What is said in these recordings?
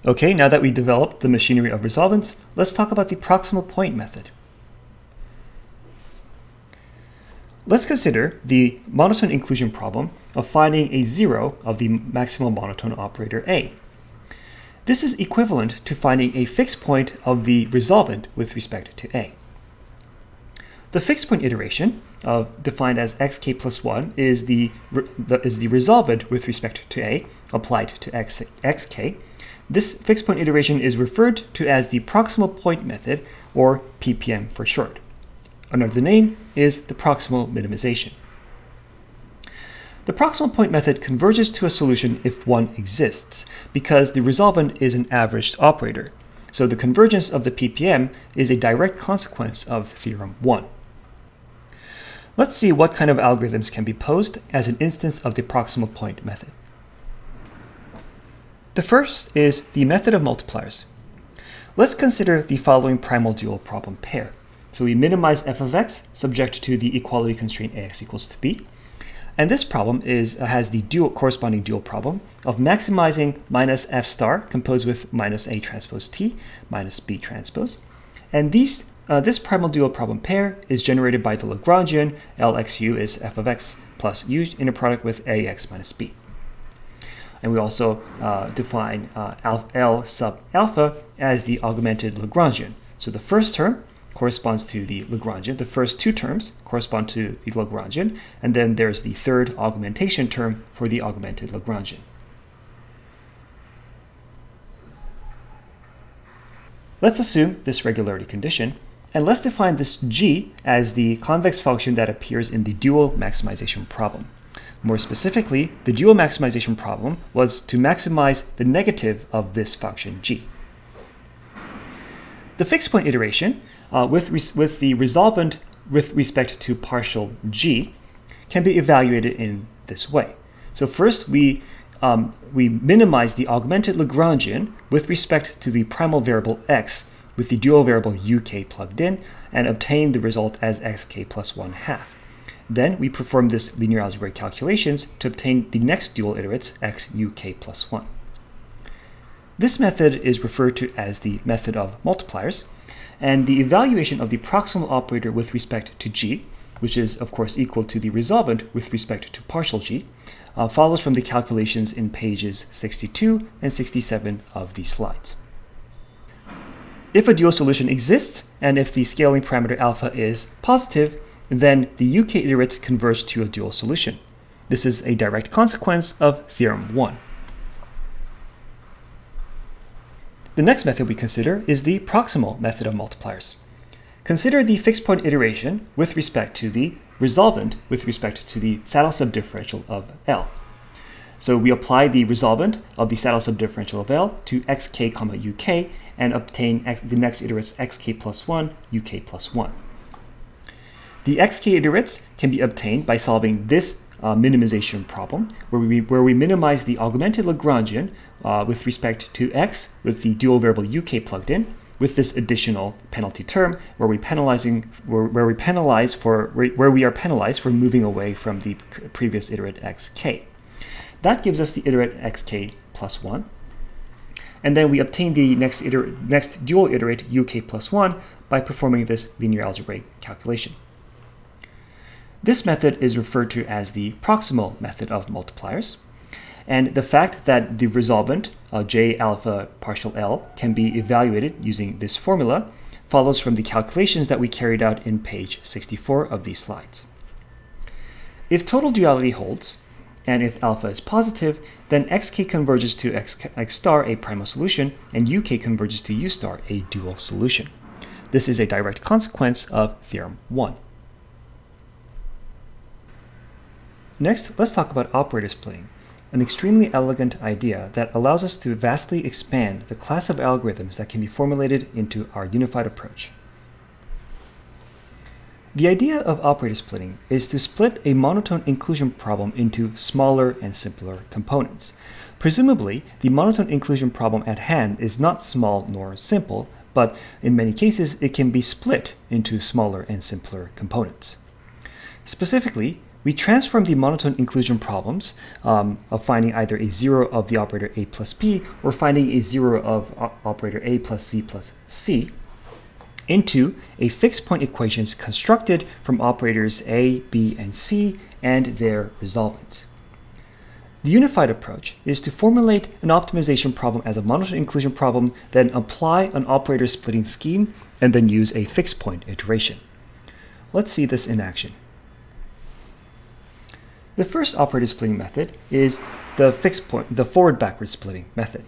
Okay, now that we developed the machinery of resolvents, let's talk about the proximal point method. Let's consider the monotone inclusion problem of finding a zero of the maximal monotone operator A. This is equivalent to finding a fixed point of the resolvent with respect to A. The fixed point iteration, defined as xk plus 1, is the resolvent with respect to A applied to xk. This fixed point iteration is referred to as the proximal point method, or PPM for short. Another name is the proximal minimization. The proximal point method converges to a solution if one exists, because the resolvent is an averaged operator. So the convergence of the PPM is a direct consequence of Theorem 1. Let's see what kind of algorithms can be posed as an instance of the proximal point method. The first is the method of multipliers. Let's consider the following primal dual problem pair. So we minimize f of x subject to the equality constraint ax equals to b. And this problem has the corresponding dual problem of maximizing minus f star composed with minus a transpose t minus b transpose. And this primal dual problem pair is generated by the Lagrangian Lxu is f of x plus u inner product with ax minus b. And we also define L sub alpha as the augmented Lagrangian. So the first term corresponds to the Lagrangian. The first two terms correspond to the Lagrangian. And then there's the third augmentation term for the augmented Lagrangian. Let's assume this regularity condition. And let's define this g as the convex function that appears in the dual maximization problem. More specifically, the dual maximization problem was to maximize the negative of this function g. The fixed point iteration with the resolvent with respect to partial g can be evaluated in this way. So first we minimize the augmented Lagrangian with respect to the primal variable x with the dual variable uk plugged in and obtain the result as xk plus 1/2. Then we perform this linear algebraic calculations to obtain the next dual iterates x uk plus 1. This method is referred to as the method of multipliers, and the evaluation of the proximal operator with respect to g, which is of course equal to the resolvent with respect to partial g, follows from the calculations in pages 62 and 67 of these slides. If a dual solution exists, and if the scaling parameter alpha is positive, then the UK iterates converge to a dual solution. This is a direct consequence of Theorem 1. The next method we consider is the proximal method of multipliers. Consider the fixed point iteration with respect to the resolvent with respect to the saddle subdifferential of L. So we apply the resolvent of the saddle subdifferential of L to xk comma uk and obtain the next iterates xk plus 1, uk plus 1. The xk iterates can be obtained by solving this minimization problem, where we minimize the augmented Lagrangian with respect to x with the dual variable uk plugged in, with this additional penalty term where we are penalized for moving away from the previous iterate xk. That gives us the iterate xk plus 1. And then we obtain the next dual iterate uk plus 1 by performing this linear algebraic calculation. This method is referred to as the proximal method of multipliers. And the fact that the resolvent, j alpha partial L, can be evaluated using this formula follows from the calculations that we carried out in page 64 of these slides. If total duality holds, and if alpha is positive, then xk converges to x star, a primal solution, and uk converges to u star, a dual solution. This is a direct consequence of Theorem 1. Next, let's talk about operator splitting, an extremely elegant idea that allows us to vastly expand the class of algorithms that can be formulated into our unified approach. The idea of operator splitting is to split a monotone inclusion problem into smaller and simpler components. Presumably, the monotone inclusion problem at hand is not small nor simple, but in many cases it can be split into smaller and simpler components. Specifically, we transform the monotone inclusion problems of finding either a 0 of the operator a plus b or finding a 0 of operator a plus c into a fixed point equations constructed from operators a, b, and c and their resolvents. The unified approach is to formulate an optimization problem as a monotone inclusion problem, then apply an operator splitting scheme, and then use a fixed point iteration. Let's see this in action. The first operator splitting method is the forward-backward splitting method.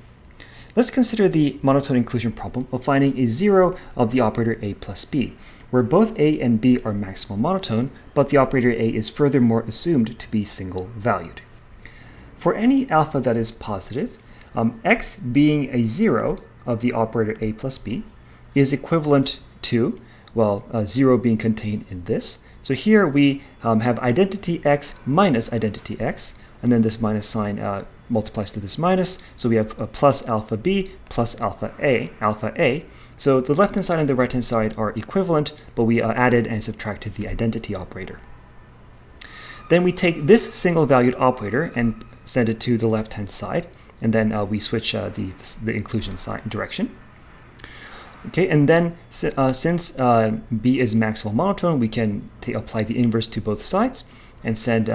Let's consider the monotone inclusion problem of finding a 0 of the operator a plus b, where both a and b are maximal monotone, but the operator a is furthermore assumed to be single-valued. For any alpha that is positive, x being a 0 of the operator a plus b is equivalent to, 0 being contained in this. So here we have identity x minus identity x, and then this minus sign multiplies to this minus, so we have a plus alpha b plus alpha a. So the left-hand side and the right-hand side are equivalent, but we added and subtracted the identity operator. Then we take this single-valued operator and send it to the left-hand side, and then we switch the inclusion sign direction. Okay, and then since b is maximal monotone, we can apply the inverse to both sides and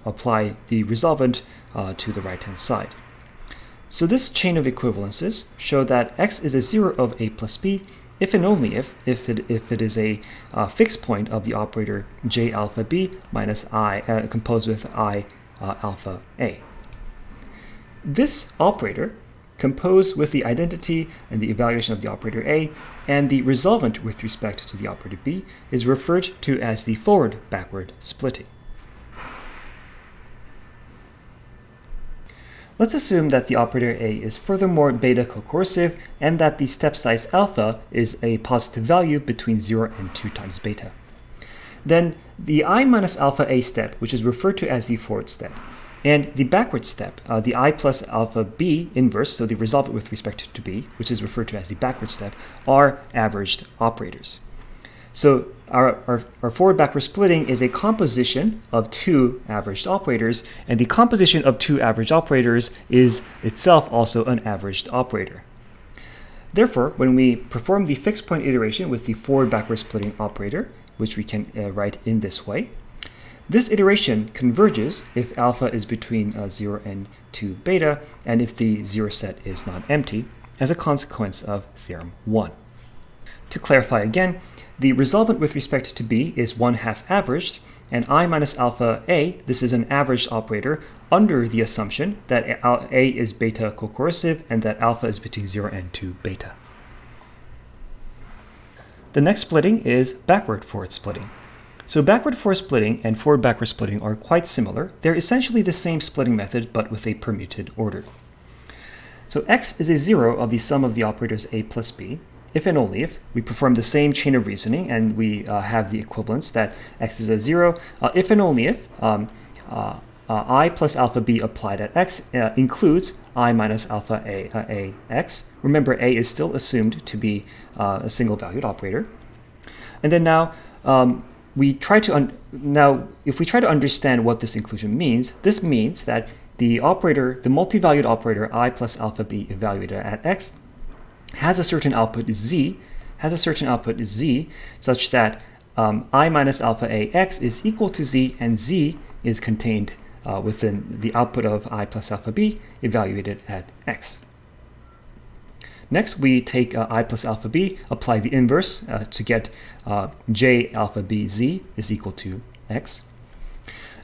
apply the resolvent to the right-hand side. So this chain of equivalences show that x is a 0 of a plus b if and only if it is a fixed point of the operator j alpha b minus I composed with I alpha a. This operator, composed with the identity and the evaluation of the operator a and the resolvent with respect to the operator b, is referred to as the forward-backward splitting. Let's assume that the operator a is furthermore beta cocoercive and that the step size alpha is a positive value between 0 and 2 times beta. Then the I minus alpha a step, which is referred to as the forward step, and the backward step, the I plus alpha b inverse, so the resolvent with respect to b, which is referred to as the backward step, are averaged operators. So our forward-backward splitting is a composition of two averaged operators, and the composition of two averaged operators is itself also an averaged operator. Therefore, when we perform the fixed point iteration with the forward-backward splitting operator, which we can write in this way, this iteration converges if alpha is between 0 and 2 beta, and if the 0 set is not empty, as a consequence of theorem 1. To clarify again, the resolvent with respect to b is 1/2 averaged, and I minus alpha a, this is an averaged operator under the assumption that a is beta cocoercive and that alpha is between 0 and 2 beta. The next splitting is backward-forward splitting. So backward-forward splitting and forward-backward splitting are quite similar. They're essentially the same splitting method, but with a permuted order. So x is a 0 of the sum of the operators a plus b, if and only if we perform the same chain of reasoning and we have the equivalence that x is a 0, if and only if I plus alpha b applied at x includes I minus alpha a x. Remember, a is still assumed to be a single-valued operator. And then now, if we try to understand what this inclusion means, this means that the multi-valued operator I plus alpha b evaluated at x has a certain output z, such that I minus alpha a x is equal to z, and z is contained within the output of I plus alpha b evaluated at x. Next, we take I plus alpha b, apply the inverse to get j alpha b z is equal to x.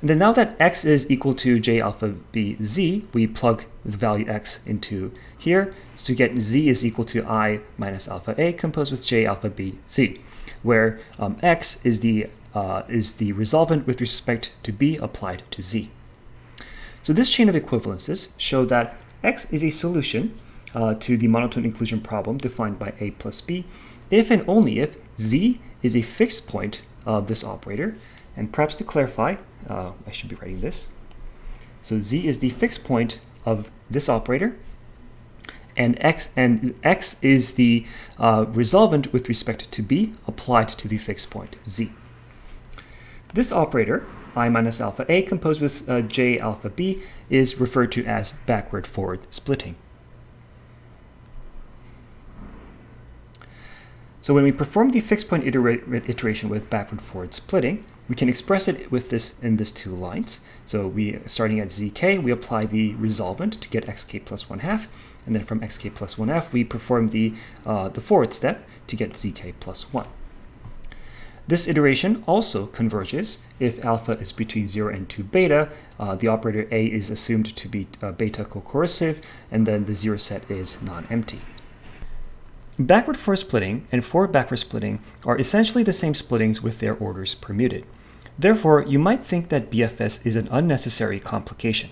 And then now that x is equal to j alpha b z, we plug the value x into here to get z is equal to I minus alpha a composed with j alpha b z, where x is the resolvent with respect to b applied to z. So this chain of equivalences show that x is a solution to the monotone inclusion problem defined by a plus b if and only if z is a fixed point of this operator. And perhaps to clarify, I should be writing this. So z is the fixed point of this operator, and x is the resolvent with respect to b applied to the fixed point z. This operator I minus alpha A composed with J alpha B is referred to as backward-forward splitting. So when we perform the fixed point iteration with backward-forward splitting, we can express it with this in these two lines. So we, starting at zk, we apply the resolvent to get xk plus 1/2, and then from xk plus 1/2, we perform the forward step to get zk plus 1. This iteration also converges if alpha is between 0 and 2 beta. The operator A is assumed to be beta cocoercive, and then the 0 set is non-empty. Backward-forward splitting and forward-backward splitting are essentially the same splittings with their orders permuted. Therefore, you might think that BFS is an unnecessary complication.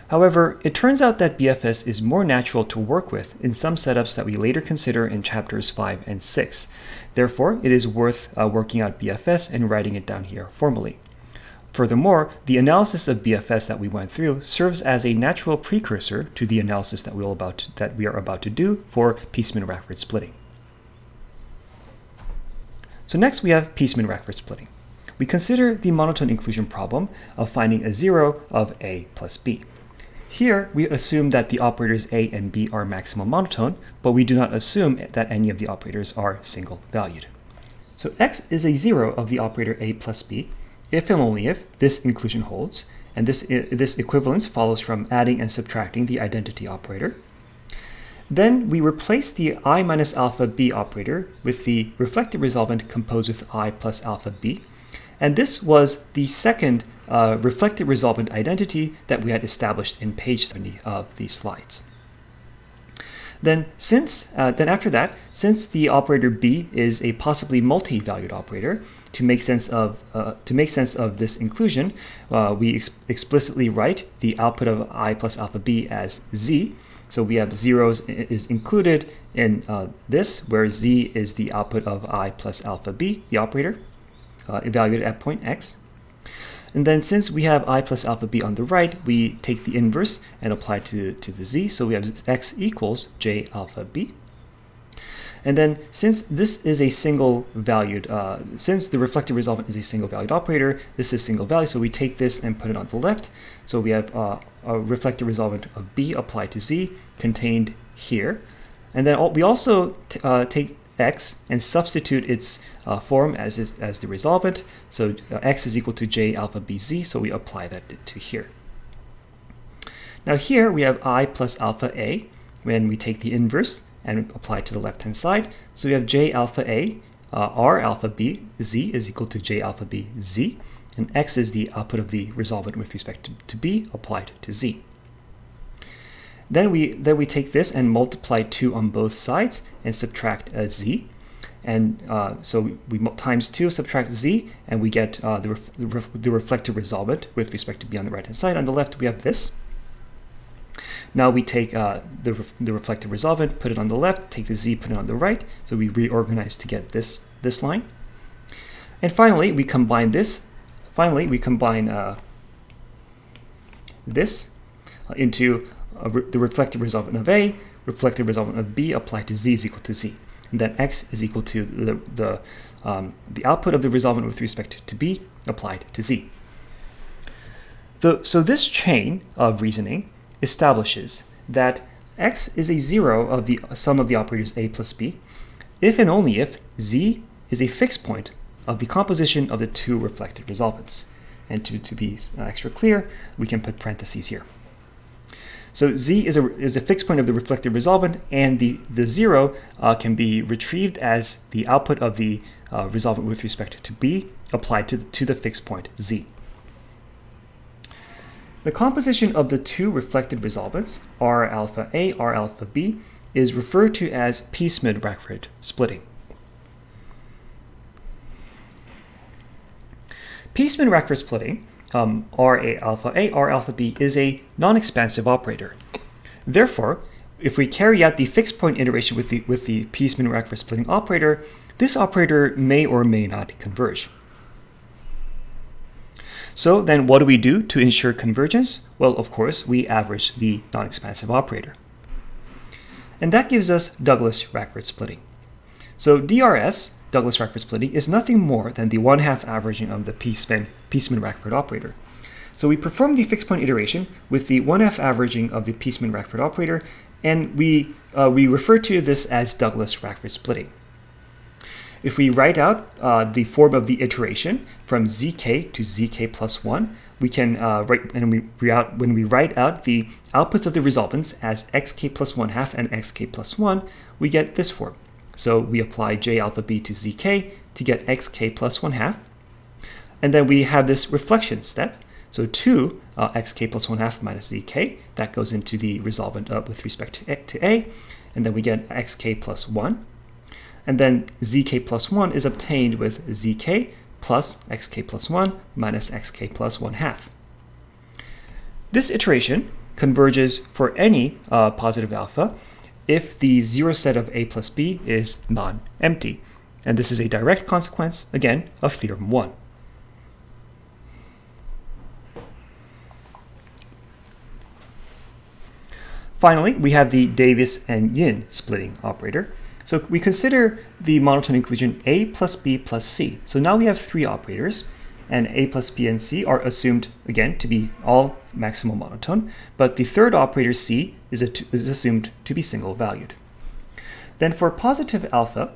However, it turns out that BFS is more natural to work with in some setups that we later consider in chapters 5 and 6. Therefore, it is worth working out BFS and writing it down here formally. Furthermore, the analysis of BFS that we went through serves as a natural precursor to the analysis that we are about to do for Peaceman-Rachford splitting. So next we have Peaceman-Rachford splitting. We consider the monotone inclusion problem of finding a 0 of A plus B. Here, we assume that the operators A and B are maximal monotone, but we do not assume that any of the operators are single-valued. So x is a 0 of the operator A plus B, if and only if this inclusion holds, and this equivalence follows from adding and subtracting the identity operator. Then we replace the I minus alpha B operator with the reflective resolvent composed with I plus alpha B, and this was the second reflective resolvent identity that we had established in page 70 of these slides. Then after that, since the operator B is a possibly multi-valued operator, to make sense of this inclusion, we explicitly write the output of I plus alpha B as Z. So we have zeros is included in this, where Z is the output of I plus alpha B, the operator, evaluated at point X. And then since we have I plus alpha B on the right, we take the inverse and apply to the Z. So we have X equals J alpha B. And then since this is a single valued, since the reflective resolvent is a single valued operator, this is single value. So we take this and put it on the left. So we have a reflective resolvent of B applied to Z contained here. And then we also take X and substitute its form as the resolvent. So X is equal to J alpha BZ, so we apply that to here. Now here we have I plus alpha A when we take the inverse and apply to the left-hand side. So we have J alpha A, R alpha B, Z is equal to J alpha B, Z, and X is the output of the resolvent with respect to B applied to Z. Then we take this and multiply 2 on both sides and subtract Z. And so we times 2, subtract Z, and we get the reflective resolvent with respect to B on the right-hand side. On the left, we have this. Now we take the reflective resolvent, put it on the left, take the Z, put it on the right. So we reorganize to get this line. And finally, we combine this. Finally, we combine this into the reflective resolvent of A, reflective resolvent of B applied to Z is equal to Z. And then X is equal to the output of the resolvent with respect to B applied to Z. So this chain of reasoning establishes that X is a 0 of the sum of the operators A plus B, if and only if Z is a fixed point of the composition of the two reflected resolvents. And to be extra clear, we can put parentheses here. So Z is a fixed point of the reflected resolvent, and the 0 can be retrieved as the output of the resolvent with respect to B applied to the fixed point Z. The composition of the two reflected resolvents, R alpha A, R alpha B, is referred to as Peaceman-Rachford splitting. Peaceman-Rachford splitting, R alpha B, is a non-expansive operator. Therefore, if we carry out the fixed point iteration with the Peaceman-Rachford splitting operator, this operator may or may not converge. So then what do we do to ensure convergence? Well, of course, we average the non-expansive operator. And that gives us Douglas-Rachford splitting. So DRS Douglas-Rachford splitting is nothing more than the 1/2 averaging of the Peaceman-Rachford operator. So we perform the fixed point iteration with the 1/2 averaging of the Peaceman-Rachford operator, and we refer to this as Douglas-Rachford splitting. If we write out the form of the iteration from zk to zk plus 1, we can when we write out the outputs of the resolvents as xk plus 1/2 and xk plus 1, we get this form. So we apply j alpha b to zk to get xk plus 1/2, and then we have this reflection step. So 2 xk plus 1/2 minus zk, that goes into the resolvent with respect to a, and then we get xk plus 1. And then zk plus 1 is obtained with zk plus xk plus 1 minus xk plus 1/2. This iteration converges for any positive alpha if the zero set of a plus b is non-empty. And this is a direct consequence, again, of theorem 1. Finally, we have the Davis-Yin splitting operator. So we consider the monotone inclusion a plus b plus c. So now we have 3 operators, and a plus b and c are assumed, again, to be all maximal monotone, but the third operator c is assumed to be single valued. Then for positive alpha,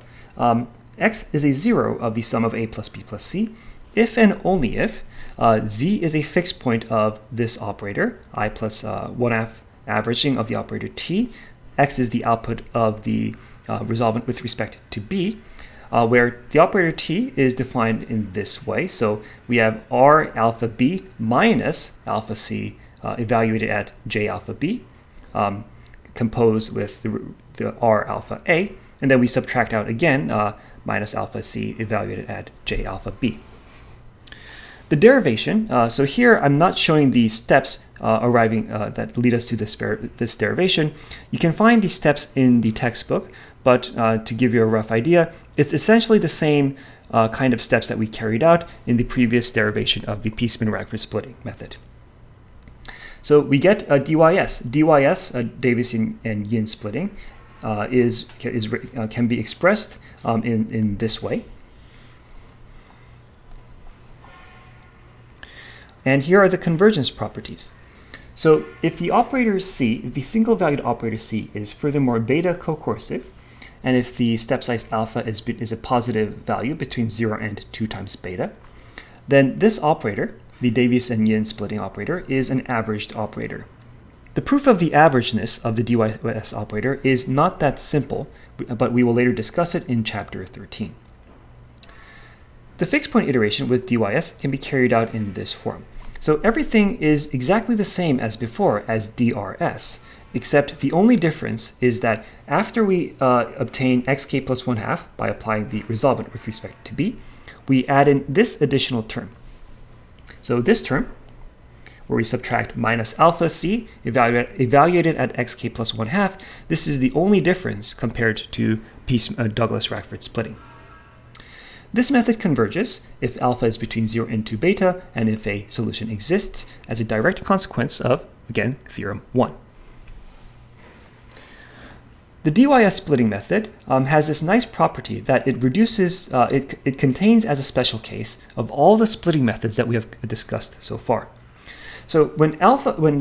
x is a 0 of the sum of a plus b plus c, if and only if z is a fixed point of this operator, I plus 1/2 averaging of the operator t, x is the output of the resolvent with respect to b, where the operator t is defined in this way. So we have r alpha b minus alpha c evaluated at j alpha b, composed with the r alpha a, and then we subtract out again minus alpha c evaluated at j alpha b. The derivation, so here I'm not showing the steps arriving that lead us to this derivation. You can find these steps in the textbook, but to give you a rough idea, it's essentially the same kind of steps that we carried out in the previous derivation of the Peaceman-Rachford splitting method. So we get a dys. Dys, Davis-Yin and Yin splitting, can be expressed in this way. And here are the convergence properties. So if the operator c, if the single valued operator c is furthermore beta cocoercive, and if the step size alpha is a positive value between 0 and 2 times beta, then this operator, the Davis and Yin splitting operator, is an averaged operator. The proof of the averageness of the dys operator is not that simple, but we will later discuss it in chapter 13. The fixed point iteration with dys can be carried out in this form. So everything is exactly the same as before as drs, except the only difference is that after we obtain xk plus 1/2 by applying the resolvent with respect to b, we add in this additional term. So this term, where we subtract minus alpha c evaluated at xk plus 1/2, this is the only difference compared to Douglas-Rachford splitting. This method converges if alpha is between 0 and 2 beta, and if a solution exists, as a direct consequence of, again, theorem 1. The dys splitting method has this nice property that it reduces, it contains as a special case of all the splitting methods that we have discussed so far. So when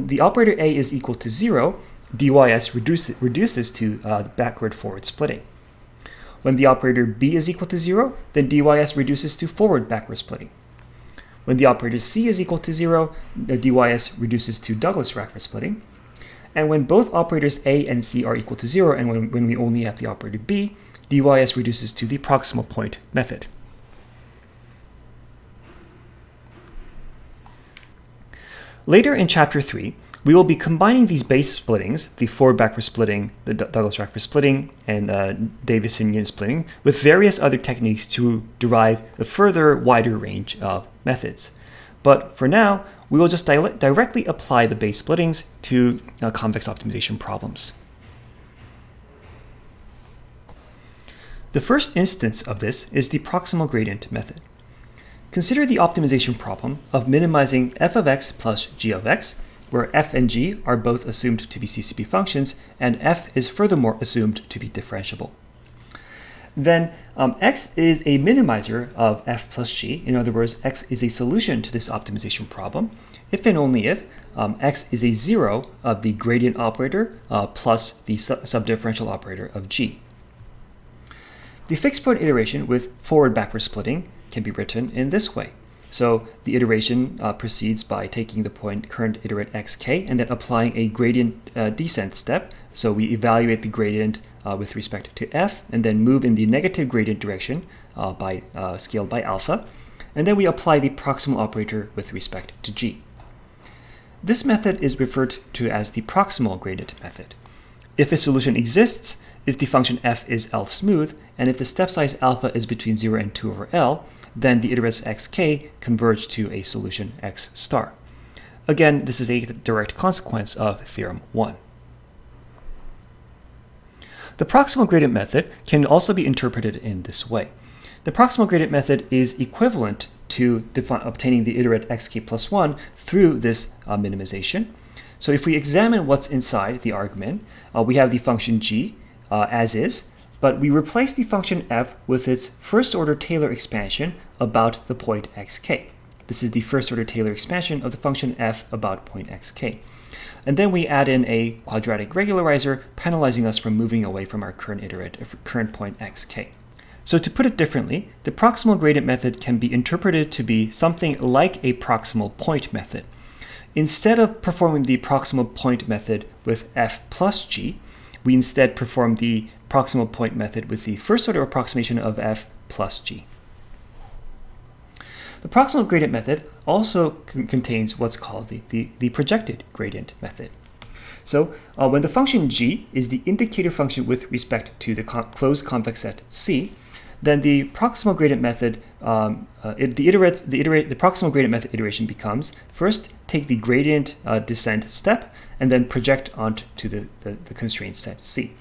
the operator a is equal to 0, dys reduces to backward-forward splitting. When the operator b is equal to 0, then dys reduces to forward-backward splitting. When the operator c is equal to 0, dys reduces to Douglas-Rachford splitting. And when both operators a and c are equal to 0, and when we only have the operator b, dys reduces to the proximal point method. Later in chapter 3, we will be combining these base splittings, the forward-backward splitting, the Douglas-Rachford splitting, and Davis-Yin splitting, with various other techniques to derive a further wider range of methods. But for now, we will just directly apply the base splittings to convex optimization problems. The first instance of this is the proximal gradient method. Consider the optimization problem of minimizing f of x plus g of x, where f and g are both assumed to be CCP functions, and f is furthermore assumed to be differentiable. then x is a minimizer of f plus g. In other words, x is a solution to this optimization problem if and only if x is a zero of the gradient operator plus the subdifferential operator of g. The fixed point iteration with forward-backward splitting can be written in this way. So the iteration proceeds by taking the point current iterate xk and then applying a gradient descent step. So we evaluate the gradient with respect to f and then move in the negative gradient direction scaled by alpha. And then we apply the proximal operator with respect to g. This method is referred to as the proximal gradient method. If a solution exists, if the function f is L smooth, and if the step size alpha is between 0 and 2 over L, then the iterates xk converge to a solution x star. Again, this is a direct consequence of theorem 1. The proximal gradient method can also be interpreted in this way. The proximal gradient method is equivalent to obtaining the iterate xk plus 1 through this minimization. So if we examine what's inside the argument, we have the function g as is, but we replace the function f with its first-order Taylor expansion about the point xk. This is the first-order Taylor expansion of the function f about point xk. And then we add in a quadratic regularizer, penalizing us from moving away from our current point xk. So to put it differently, the proximal gradient method can be interpreted to be something like a proximal point method. Instead of performing the proximal point method with f plus g, we instead perform the proximal point method with the first-order approximation of f plus g. The proximal gradient method also contains what's called the projected gradient method. So when the function g is the indicator function with respect to the closed convex set C, then the proximal gradient method, the proximal gradient method iteration becomes first take the gradient descent step and then project onto the constraint set C.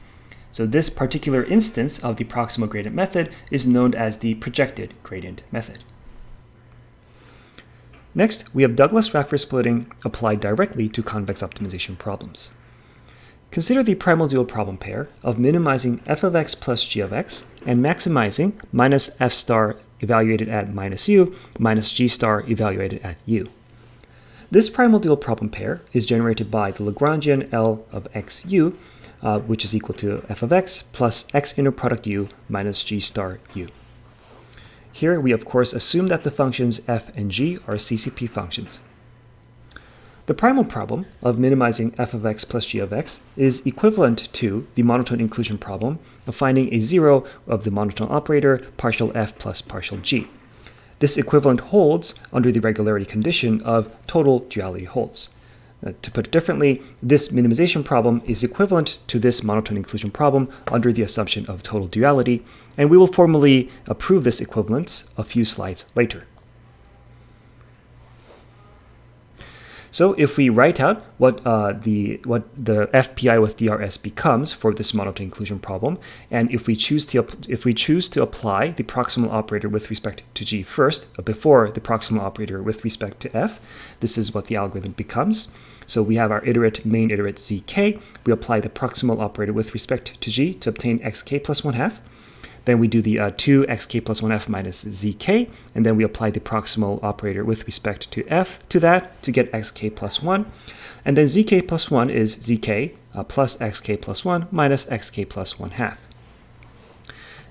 So this particular instance of the proximal gradient method is known as the projected gradient method. Next, we have Douglas-Rachford splitting applied directly to convex optimization problems. Consider the primal dual problem pair of minimizing f of x plus g of x and maximizing minus f star evaluated at minus u minus g star evaluated at u. This primal dual problem pair is generated by the Lagrangian L of xu, which is equal to f of x plus x inner product u minus g star u. Here we of course assume that the functions f and g are CCP functions. The primal problem of minimizing f of x plus g of x is equivalent to the monotone inclusion problem of finding a zero of the monotone operator partial f plus partial g. This equivalent holds under the regularity condition of total duality holds. To put it differently, this minimization problem is equivalent to this monotone inclusion problem under the assumption of total duality, and we will formally prove this equivalence a few slides later. So if we write out what the FPI with DRS becomes for this monotone inclusion problem, and if we choose to apply the proximal operator with respect to G first before the proximal operator with respect to F, this is what the algorithm becomes. So we have our main iterate zk. We apply the proximal operator with respect to G to obtain xk plus 1/2. Then we do the 2xk plus 1f minus zk, and then we apply the proximal operator with respect to f to that to get xk plus 1. And then zk plus 1 is zk plus xk plus 1 minus xk plus 1/2.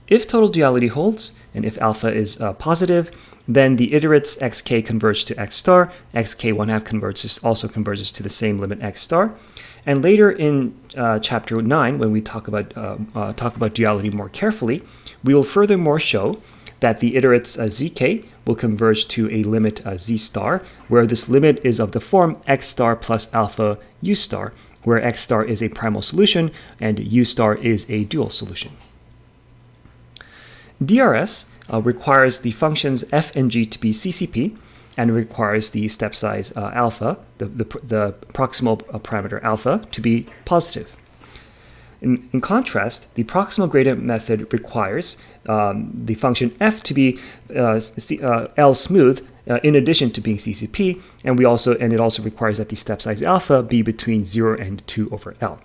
If total duality holds, and if alpha is positive, then the iterates xk converge to x star, xk 1/2 also converges to the same limit x star. And later in chapter 9, when we talk about duality more carefully, we will furthermore show that the iterates zk will converge to a limit z star, where this limit is of the form x star plus alpha u star, where x star is a primal solution and u star is a dual solution. DRS requires the functions f and g to be CCP, and requires the step size alpha, the proximal parameter alpha, to be positive. In contrast, the proximal gradient method requires the function f to be L smooth in addition to being CCP, and it also requires that the step size alpha be between 0 and 2 over L.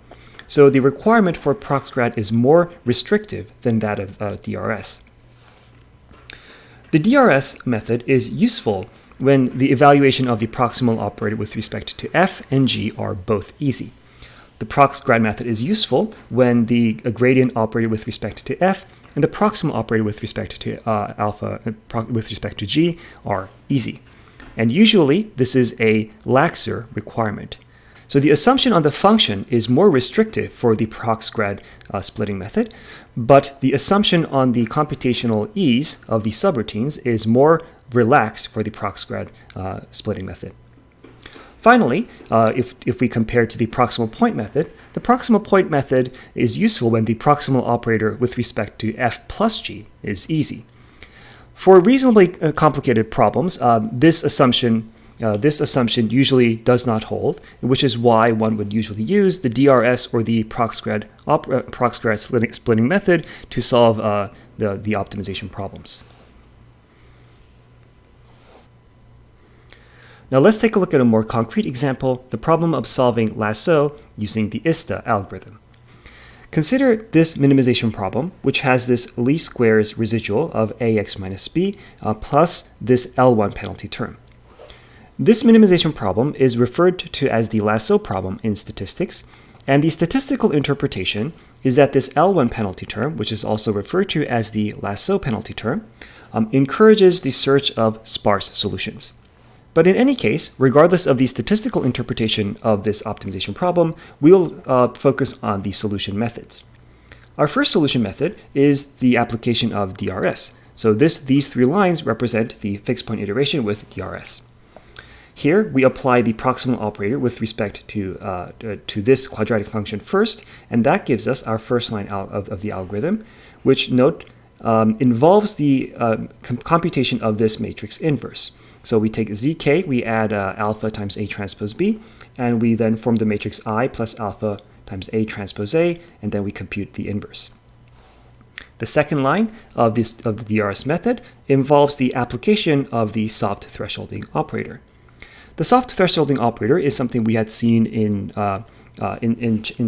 So the requirement for proxgrad is more restrictive than that of DRS. The DRS method is useful when the evaluation of the proximal operator with respect to f and g are both easy. The proxgrad method is useful when the gradient operator with respect to f and the proximal operator with respect to with respect to g are easy. And usually this is a laxer requirement. So the assumption on the function is more restrictive for the proxgrad splitting method, but the assumption on the computational ease of the subroutines is more relaxed for the proxgrad splitting method. Finally, if we compare to the proximal point method, the proximal point method is useful when the proximal operator with respect to f plus g is easy. For reasonably complicated problems, this assumption usually does not hold, which is why one would usually use the DRS or the proxgrad splitting method to solve the optimization problems. Now let's take a look at a more concrete example, the problem of solving LASSO using the ISTA algorithm. Consider this minimization problem, which has this least squares residual of ax minus b plus this L1 penalty term. This minimization problem is referred to as the LASSO problem in statistics, and the statistical interpretation is that this L1 penalty term, which is also referred to as the LASSO penalty term, encourages the search of sparse solutions. But in any case, regardless of the statistical interpretation of this optimization problem, we will focus on the solution methods. Our first solution method is the application of DRS. So these three lines represent the fixed point iteration with DRS. Here, we apply the proximal operator with respect to this quadratic function first, and that gives us our first line of the algorithm, which, note, involves the computation of this matrix inverse. So we take zk, we add alpha times A transpose B, and we then form the matrix I plus alpha times A transpose A, and then we compute the inverse. The second line of the DRS method involves the application of the soft thresholding operator. The soft thresholding operator is something we had seen in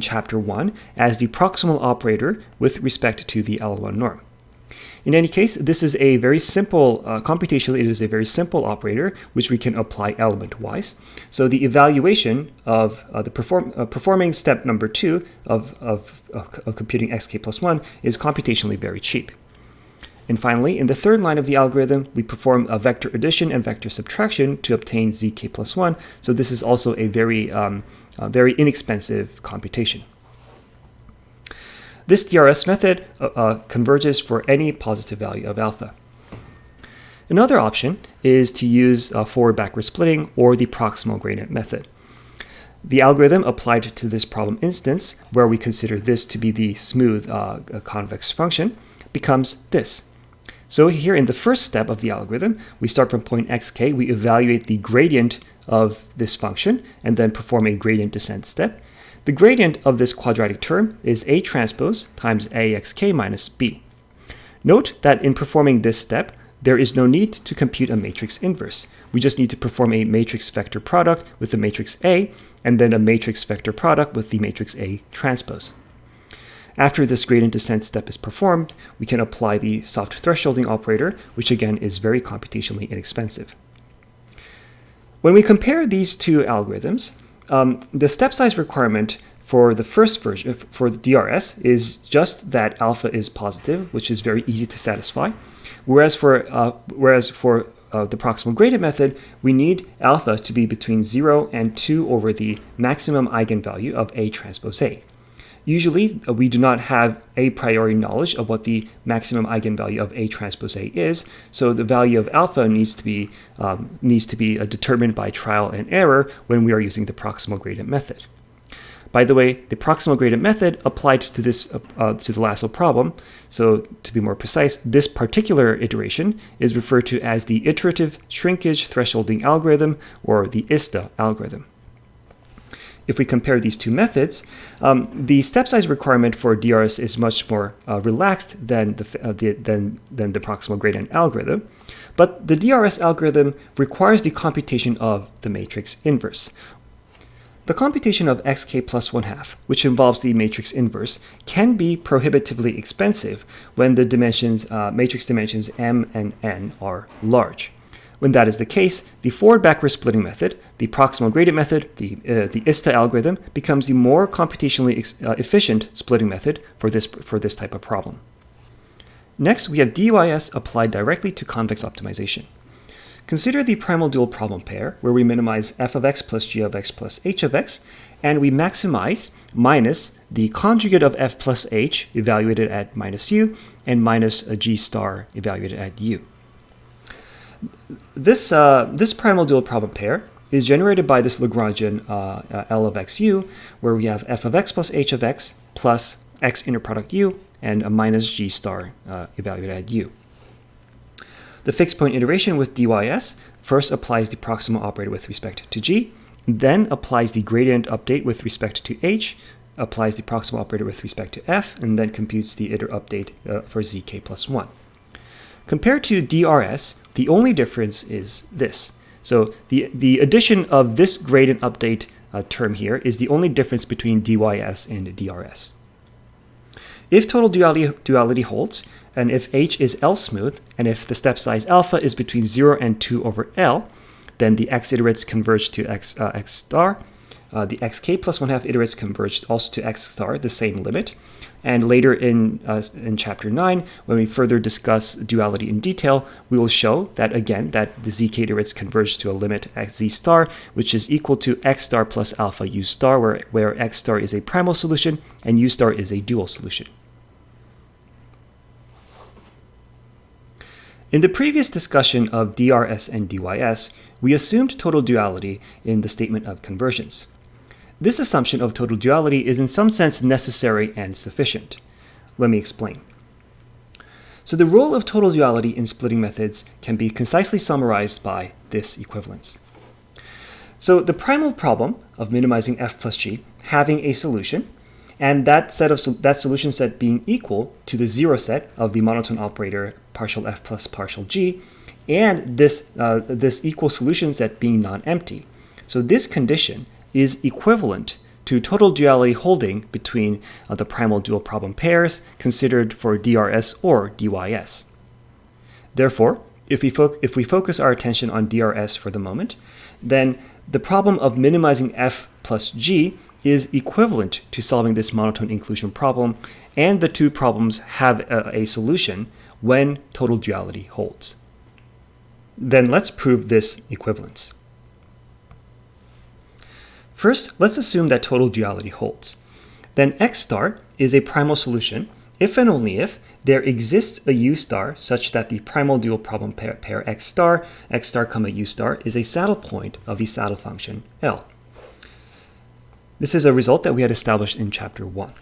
Chapter 1 as the proximal operator with respect to the L1 norm. In any case, this is a very simple, computationally it is a very simple operator which we can apply element-wise. So the evaluation of performing step number 2 of computing xk plus 1 is computationally very cheap. And finally, in the third line of the algorithm, we perform a vector addition and vector subtraction to obtain zk plus 1. So this is also a very inexpensive computation. This DRS method converges for any positive value of alpha. Another option is to use forward-backward splitting or the proximal gradient method. The algorithm applied to this problem instance, where we consider this to be the smooth convex function, becomes this. So here in the first step of the algorithm, we start from point xk, we evaluate the gradient of this function, and then perform a gradient descent step. The gradient of this quadratic term is A transpose times AXK minus B. Note that in performing this step, there is no need to compute a matrix inverse. We just need to perform a matrix vector product with the matrix A, and then a matrix vector product with the matrix A transpose. After this gradient descent step is performed, we can apply the soft thresholding operator, which again is very computationally inexpensive. When we compare these two algorithms, the step size requirement for the first version, for the DRS, is just that alpha is positive, which is very easy to satisfy. Whereas for the proximal gradient method, we need alpha to be between 0 and 2 over the maximum eigenvalue of A transpose A. Usually, we do not have a priori knowledge of what the maximum eigenvalue of A transpose A is, so the value of alpha needs to be determined by trial and error when we are using the proximal gradient method. By the way, the proximal gradient method applied to this to the LASSO problem. So to be more precise, this particular iteration is referred to as the iterative shrinkage thresholding algorithm, or the ISTA algorithm. If we compare these two methods, the step size requirement for DRS is much more relaxed than the proximal gradient algorithm, but the DRS algorithm requires the computation of the matrix inverse. The computation of xk plus 1/2, which involves the matrix inverse, can be prohibitively expensive when the matrix dimensions m and n are large. When that is the case, the forward-backward splitting method, the proximal gradient method, the ISTA algorithm becomes the more computationally efficient splitting method for this type of problem. Next, we have DYS applied directly to convex optimization. Consider the primal dual problem pair, where we minimize f of x plus g of x plus h of x, and we maximize minus the conjugate of f plus h evaluated at minus u and minus a g star evaluated at u. This primal dual problem pair is generated by this Lagrangian L of xu, where we have f of x plus h of x plus x inner product u and a minus g star evaluated at u. The fixed point iteration with DYS first applies the proximal operator with respect to g, then applies the gradient update with respect to h, applies the proximal operator with respect to f, and then computes the iter update for zk plus 1. Compared to DRS, the only difference is this. So the addition of this gradient update term here is the only difference between DYS and DRS. If total duality holds, and if H is L smooth, and if the step size alpha is between 0 and 2 over L, then the x iterates converge to x star. The xk plus 1/2 iterates converge also to x star, the same limit. And later in chapter 9, when we further discuss duality in detail, we will show that again, that the zk iterates converge to a limit x z star, which is equal to x star plus alpha u star, where x star is a primal solution and u star is a dual solution. In the previous discussion of DRS and DYS, we assumed total duality in the statement of conversions. This assumption of total duality is in some sense necessary and sufficient. Let me explain. So the role of total duality in splitting methods can be concisely summarized by this equivalence. So the primal problem of minimizing f plus g having a solution, and that solution set being equal to the zero set of the monotone operator partial f plus partial g, and this equal solution set being non-empty. So this condition is equivalent to total duality holding between the primal dual problem pairs considered for DRS or DYS. Therefore, if we focus our attention on DRS for the moment, then the problem of minimizing f plus g is equivalent to solving this monotone inclusion problem, and the two problems have a solution when total duality holds. Then let's prove this equivalence. First, let's assume that total duality holds. Then x star is a primal solution if and only if there exists a u star such that the primal dual problem pair x star comma u star is a saddle point of the saddle function L. This is a result that we had established in chapter 1.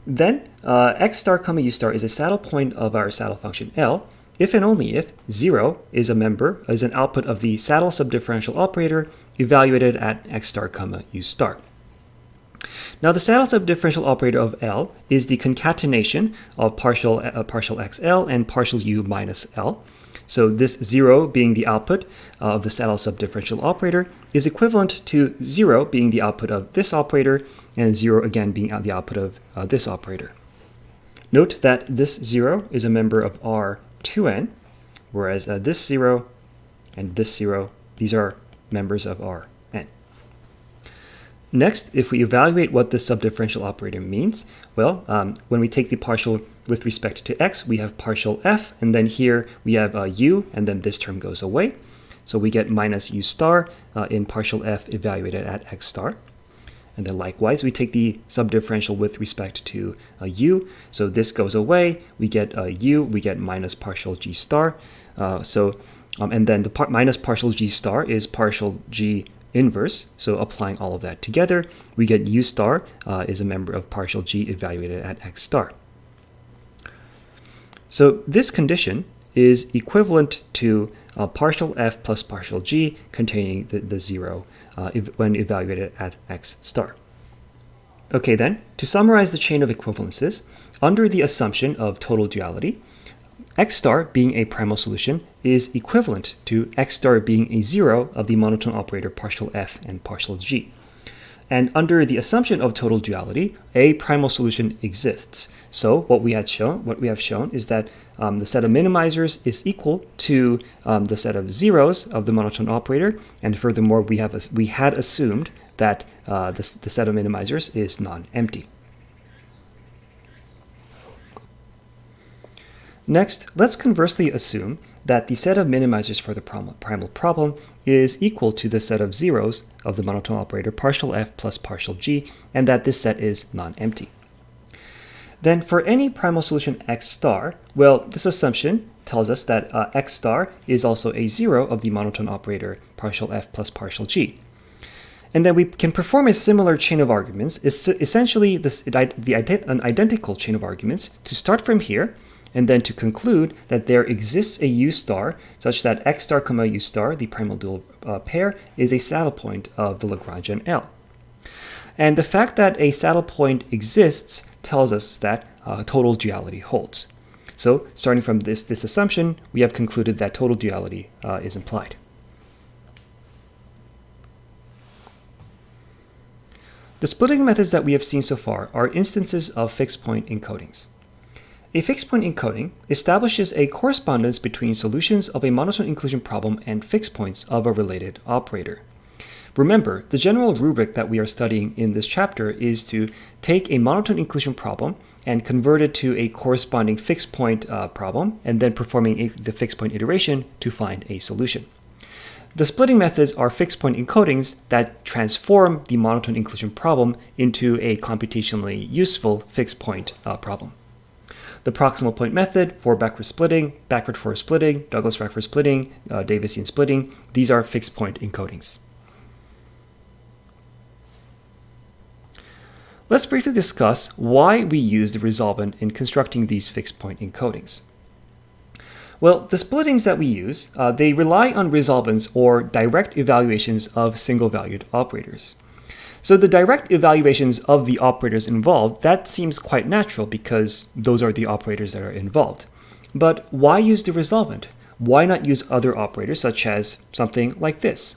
Then x star comma u star is a saddle point of our saddle function L if and only if 0 is an output of the saddle subdifferential operator evaluated at x star comma u star. Now the saddle subdifferential operator of L is the concatenation of partial xl and partial u minus L. So this 0 being the output of the saddle subdifferential operator is equivalent to 0 being the output of this operator and 0 again being the output of this operator. Note that this 0 is a member of R2n, whereas this 0 and this 0, these are members of Rn. Next, if we evaluate what this subdifferential operator means, well, when we take the partial with respect to x, we have partial f, and then here we have u, and then this term goes away. So we get minus u star in partial f evaluated at x star. And then likewise, we take the subdifferential with respect to u. So this goes away. We get u. We get minus partial g star. And then the minus partial g star is partial g inverse. So applying all of that together, we get u star is a member of partial g evaluated at x star. So this condition is equivalent to partial f plus partial g containing the 0 when evaluated at x star. Okay then, to summarize the chain of equivalences, under the assumption of total duality, x star being a primal solution is equivalent to x star being a 0 of the monotone operator partial f and partial g. And under the assumption of total duality, a primal solution exists. So what we have shown is that the set of minimizers is equal to the set of zeros of the monotone operator, and furthermore, we had assumed that the set of minimizers is non-empty. Next, let's conversely assume that the set of minimizers for the primal problem is equal to the set of zeros of the monotone operator partial f plus partial g, and that this set is non-empty. Then for any primal solution x star, well, this assumption tells us that x star is also a zero of the monotone operator partial f plus partial g. And then we can perform a similar chain of arguments, essentially an identical chain of arguments, to start from here, and then to conclude that there exists a u star such that x star comma u star, the primal dual pair, is a saddle point of the Lagrangian L. And the fact that a saddle point exists tells us that total duality holds. So starting from this assumption, we have concluded that total duality is implied. The splitting methods that we have seen so far are instances of fixed point encodings. A fixed point encoding establishes a correspondence between solutions of a monotone inclusion problem and fixed points of a related operator. Remember, the general rubric that we are studying in this chapter is to take a monotone inclusion problem and convert it to a corresponding fixed point problem, and then performing the fixed point iteration to find a solution. The splitting methods are fixed point encodings that transform the monotone inclusion problem into a computationally useful fixed point problem. The proximal point method for backward splitting, backward forward splitting, Douglas-Rachford splitting, Davis-Yin splitting, these are fixed point encodings. Let's briefly discuss why we use the resolvent in constructing these fixed point encodings. Well, the splittings that we use, they rely on resolvents or direct evaluations of single-valued operators. So the direct evaluations of the operators involved, that seems quite natural because those are the operators that are involved. But why use the resolvent? Why not use other operators such as something like this?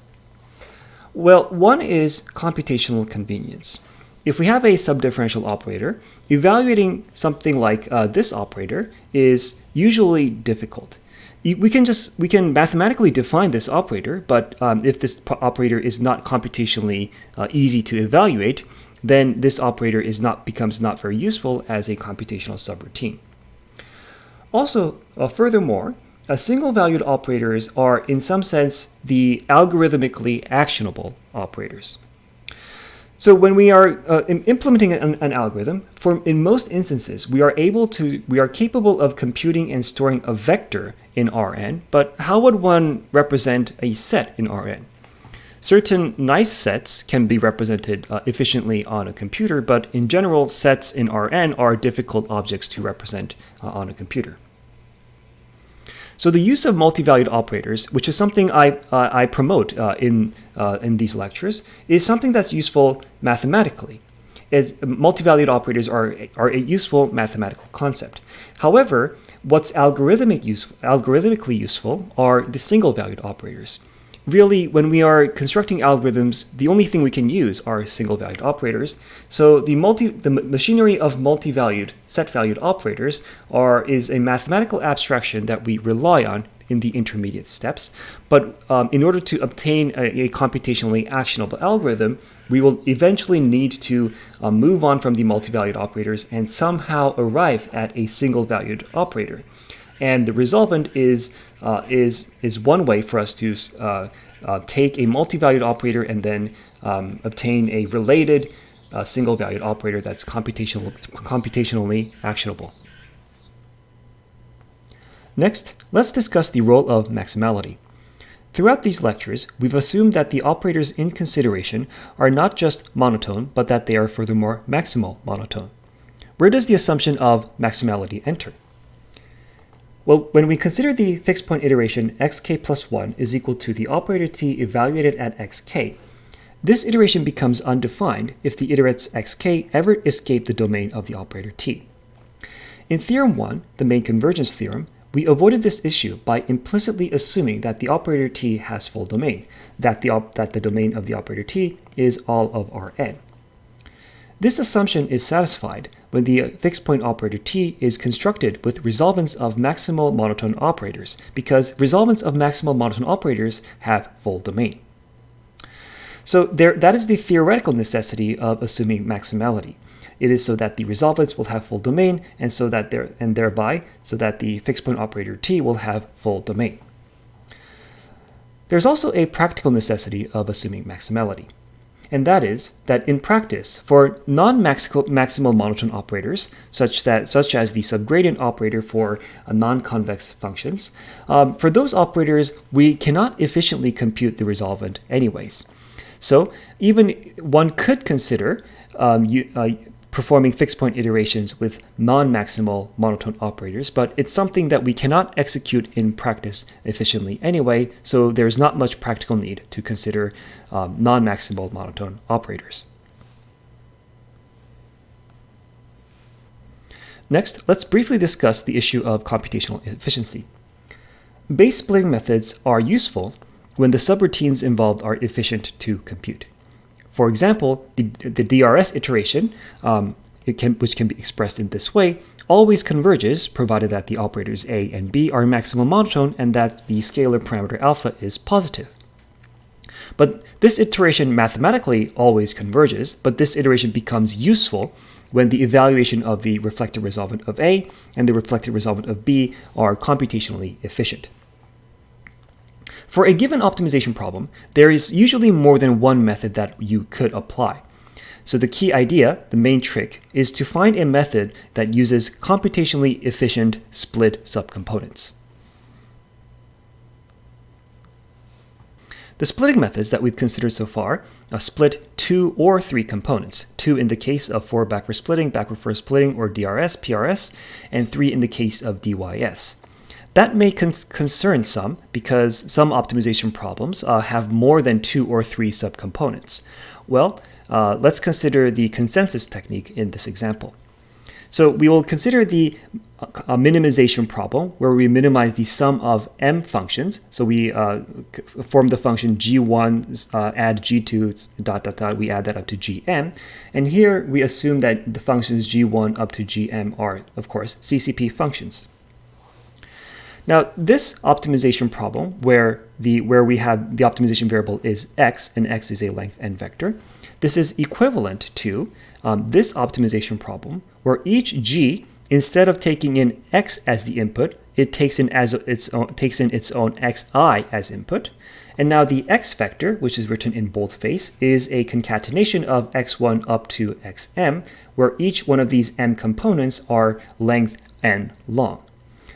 Well, one is computational convenience. If we have a subdifferential operator, evaluating something like this operator is usually difficult. We can mathematically define this operator, but if this operator is not computationally easy to evaluate, then this operator becomes not very useful as a computational subroutine. Also, furthermore, single-valued operators are, in some sense, the algorithmically actionable operators. So when we are implementing an algorithm, in most instances, we are capable of computing and storing a vector in Rn, but how would one represent a set in Rn? Certain nice sets can be represented efficiently on a computer, but in general, sets in Rn are difficult objects to represent on a computer. So the use of multivalued operators, which is something I promote in these lectures, is something that's useful mathematically. Multivalued operators are a useful mathematical concept. However, what's algorithmically useful are the single-valued operators. Really, when we are constructing algorithms, the only thing we can use are single-valued operators. So the machinery of multi-valued, set-valued operators is a mathematical abstraction that we rely on in the intermediate steps. But in order to obtain a computationally actionable algorithm, we will eventually need to move on from the multi-valued operators and somehow arrive at a single-valued operator. And the resolvent is one way for us to take a multi-valued operator and then obtain a related single-valued operator that's computationally actionable. Next, let's discuss the role of maximality. Throughout these lectures, we've assumed that the operators in consideration are not just monotone, but that they are furthermore maximal monotone. Where does the assumption of maximality enter? Well, when we consider the fixed point iteration xk plus 1 is equal to the operator t evaluated at xk, this iteration becomes undefined if the iterates xk ever escape the domain of the operator t. In Theorem 1, the main convergence theorem, we avoided this issue by implicitly assuming that the operator t has full domain, that the domain of the operator t is all of Rn. This assumption is satisfied when the fixed point operator T is constructed with resolvents of maximal monotone operators, because resolvents of maximal monotone operators have full domain. So that is the theoretical necessity of assuming maximality. It is so that the resolvents will have full domain, and thereby so that the fixed point operator T will have full domain. There's also a practical necessity of assuming maximality. And that is that in practice, for non-maximal monotone operators, such as the subgradient operator for non-convex functions, for those operators, we cannot efficiently compute the resolvent anyways. So even one could consider performing fixed point iterations with non-maximal monotone operators, but it's something that we cannot execute in practice efficiently anyway, so there's not much practical need to consider non-maximal monotone operators. Next, let's briefly discuss the issue of computational efficiency. Base splitting methods are useful when the subroutines involved are efficient to compute. For example, the DRS iteration, which can be expressed in this way, always converges provided that the operators A and B are maximal monotone and that the scalar parameter alpha is positive. But this iteration mathematically always converges, but this iteration becomes useful when the evaluation of the reflected resolvent of A and the reflected resolvent of B are computationally efficient. For a given optimization problem, there is usually more than one method that you could apply. So the key idea, the main trick, is to find a method that uses computationally efficient split subcomponents. The splitting methods that we've considered so far split 2 or 3 components, 2 in the case of forward backward splitting, backward first splitting, or DRS, PRS, and 3 in the case of DYS. That may concern some because some optimization problems have more than 2 or 3 subcomponents. Well, let's consider the consensus technique in this example. So we will consider the minimization problem where we minimize the sum of m functions. So we form the function g1 add g2 ... we add that up to gm. And here we assume that the functions g1 up to gm are, of course, CCP functions. Now, this optimization problem, where we have the optimization variable is x, and x is a length n vector, this is equivalent to this optimization problem, where each g, instead of taking in x as the input, it takes in its own xi as input, and now the x vector, which is written in boldface, is a concatenation of x1 up to xm, where each one of these m components are length n long.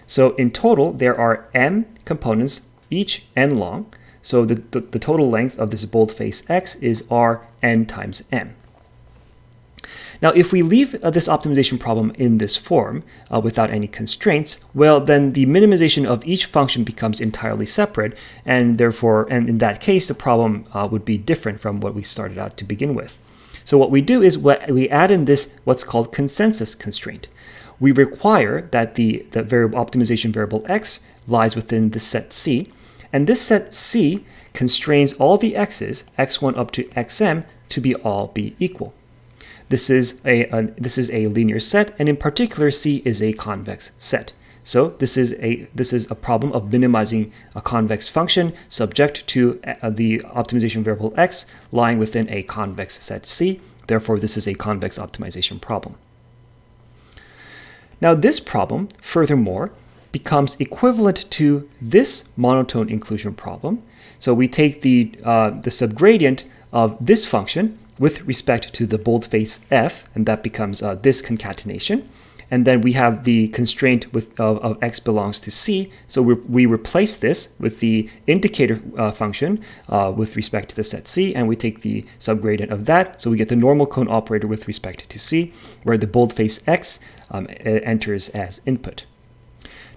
So in total, there are m components, each n long. So the total length of this boldface x is r n times m. Now, if we leave this optimization problem in this form without any constraints, well, then the minimization of each function becomes entirely separate, and therefore, and in that case, the problem would be different from what we started out to begin with. So what we do is we add in this what's called consensus constraint. We require that the optimization variable x lies within the set C, and this set C constrains all the x's, x1 up to xm, to all be equal. This is a linear set, and in particular, C is a convex set. So this is a problem of minimizing a convex function subject to the optimization variable x lying within a convex set C. Therefore, this is a convex optimization problem. Now, this problem, furthermore, becomes equivalent to this monotone inclusion problem. So we take the subgradient of this function with respect to the boldface f, and that becomes this concatenation. And then we have the constraint of x belongs to C, so we replace this with the indicator function with respect to the set C, and we take the subgradient of that, so we get the normal cone operator with respect to C, where the boldface x enters as input.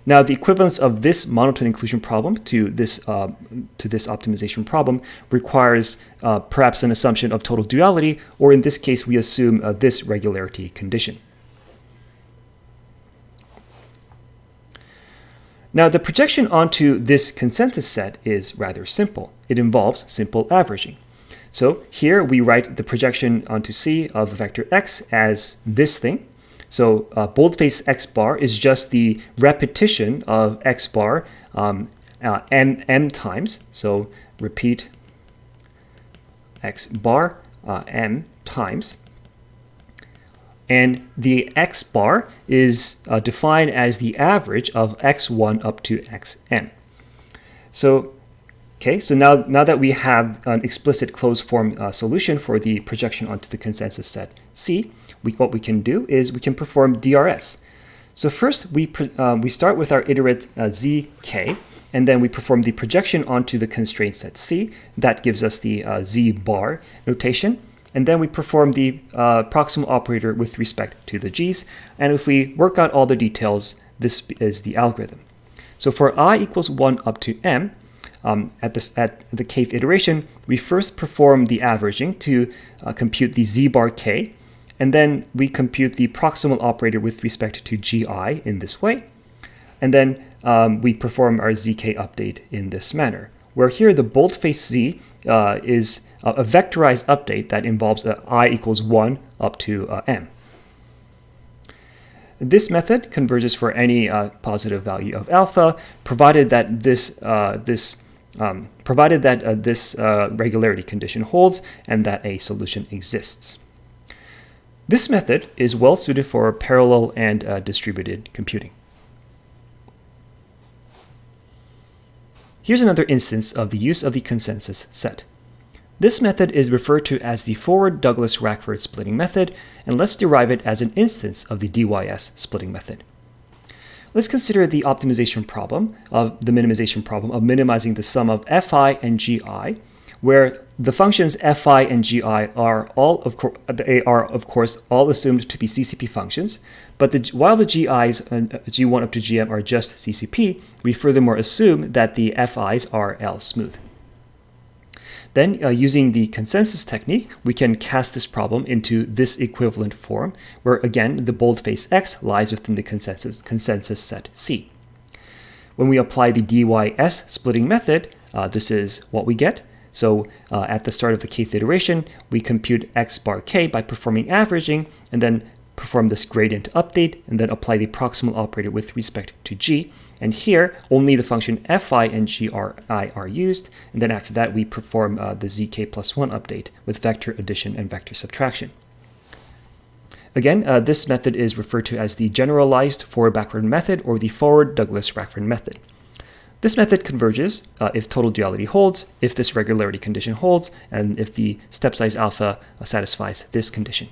Now, the equivalence of this monotone inclusion problem to this optimization problem requires perhaps an assumption of total duality, or in this case, we assume this regularity condition. Now, the projection onto this consensus set is rather simple. It involves simple averaging. So here we write the projection onto C of the vector x as this thing. So boldface x bar is just the repetition of x bar m times. So repeat x bar m times. And the x bar is defined as the average of x1 up to xm. So now that we have an explicit closed form solution for the projection onto the consensus set C, what we can do is we can perform DRS. So first we start with our iterate zk, and then we perform the projection onto the constraint set C. That gives us the z bar notation. And then we perform the proximal operator with respect to the g's. And if we work out all the details, this is the algorithm. So for I equals 1 up to m, at the kth iteration, we first perform the averaging to compute the z bar k, and then we compute the proximal operator with respect to gi in this way. And then we perform our zk update in this manner, where here the boldface z is a vectorized update that involves I equals 1 up to m. This method converges for any positive value of alpha, provided that this regularity condition holds and that a solution exists. This method is well suited for parallel and distributed computing. Here's another instance of the use of the consensus set. This method is referred to as the Forward-Douglas-Rachford splitting method, and let's derive it as an instance of the DYS splitting method. Let's consider the optimization problem of the minimization problem of minimizing the sum of fi and gi, where the functions fi and gi are of course all assumed to be CCP functions, but while the gi's g1 up to gm are just CCP, we furthermore assume that the fi's are L smooth. Then, using the consensus technique, we can cast this problem into this equivalent form, where again the boldface x lies within the consensus set C. When we apply the DYS splitting method, this is what we get. So at the start of the kth iteration, we compute x bar k by performing averaging, and then perform this gradient update, and then apply the proximal operator with respect to g. And here, only the function fi and gi are used, and then after that we perform the zk plus 1 update with vector addition and vector subtraction. Again, this method is referred to as the generalized forward-backward method, or the Forward-Douglas-Rachford method. This method converges if total duality holds, if this regularity condition holds, and if the step size alpha satisfies this condition.